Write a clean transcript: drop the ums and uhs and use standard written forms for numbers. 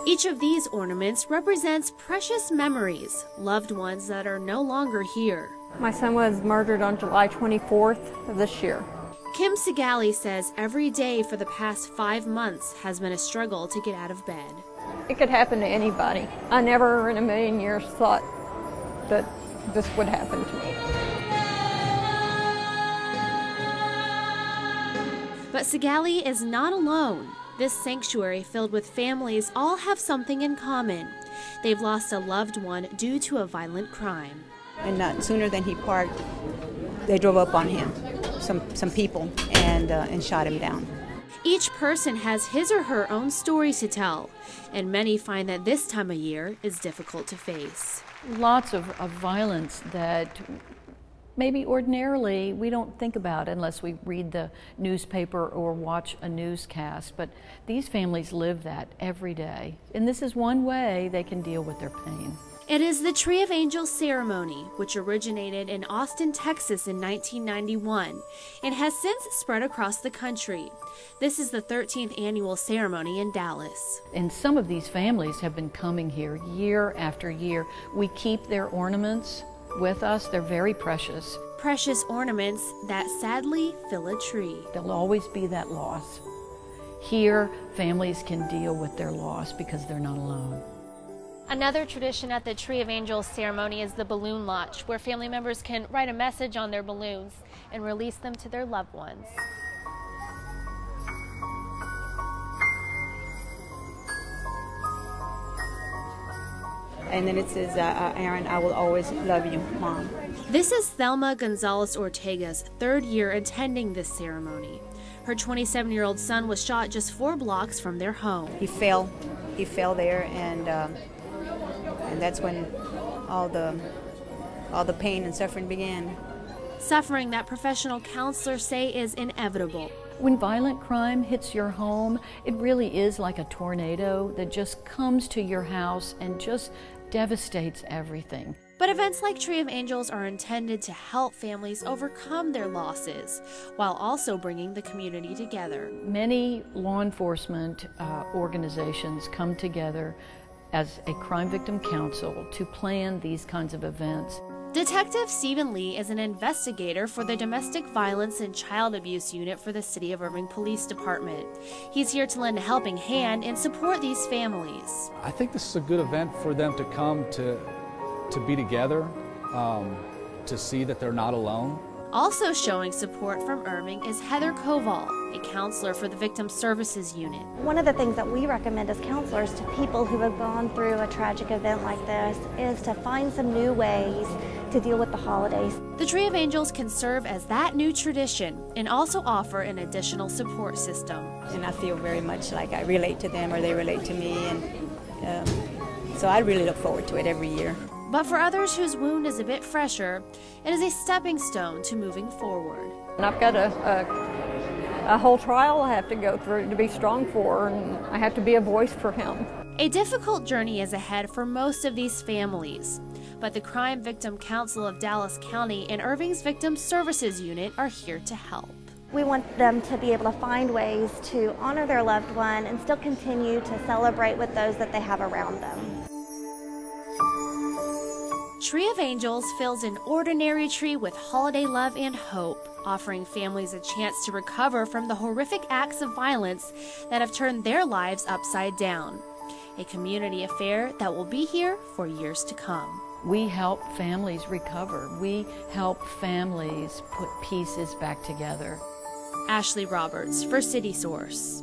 Each of these ornaments represents precious memories, loved ones that are no longer here. My son was murdered on July 24th of this year. Kim Segali says every day for the past 5 months has been a struggle to get out of bed. It could happen to anybody. I never in a million years thought that this would happen to me. But Segali is not alone. This sanctuary filled with families all have something in common. They've lost a loved one due to a violent crime. And not sooner than he parked, they drove up on him, some people, and shot him down. Each person has his or her own story to tell, and many find that this time of year is difficult to face. Lots of violence that maybe ordinarily we don't think about unless we read the newspaper or watch a newscast, but these families live that every day. And this is one way they can deal with their pain. It is the Tree of Angels ceremony, which originated in Austin, Texas in 1991 and has since spread across the country. This is the 13th annual ceremony in Dallas. And some of these families have been coming here year after year. We keep their ornaments with us. They're very precious. Precious ornaments that sadly fill a tree. There'll always be that loss. Here, families can deal with their loss because they're not alone. Another tradition at the Tree of Angels ceremony is the balloon launch, where family members can write a message on their balloons and release them to their loved ones. And then it says, Aaron, I will always love you, Mom. This is Thelma Gonzalez Ortega's 3rd year attending this ceremony. Her 27-year-old son was shot just 4 blocks from their home. He fell there, and that's when all the pain and suffering began. Suffering that professional counselors say is inevitable. When violent crime hits your home, it really is like a tornado that just comes to your house and just devastates everything. But events like Tree of Angels are intended to help families overcome their losses, while also bringing the community together. Many law enforcement organizations come together as a crime victim council to plan these kinds of events. Detective Stephen Lee is an investigator for the Domestic Violence and Child Abuse Unit for the City of Irving Police Department. He's here to lend a helping hand and support these families. I think this is a good event for them to come to be together, to see that they're not alone. Also showing support from Irving is Heather Koval, a counselor for the Victim Services Unit. One of the things that we recommend as counselors to people who have gone through a tragic event like this is to find some new ways to deal with the holidays. The Tree of Angels can serve as that new tradition and also offer an additional support system. And I feel very much like I relate to them or they relate to me, and so I really look forward to it every year. But for others whose wound is a bit fresher, it is a stepping stone to moving forward. And I've got a whole trial I have to go through to be strong for, and I have to be a voice for him. A difficult journey is ahead for most of these families, but the Crime Victim Council of Dallas County and Irving's Victim Services Unit are here to help. We want them to be able to find ways to honor their loved one and still continue to celebrate with those that they have around them. Tree of Angels fills an ordinary tree with holiday love and hope, offering families a chance to recover from the horrific acts of violence that have turned their lives upside down. A community affair that will be here for years to come. We help families recover. We help families put pieces back together. Ashley Roberts for City Source.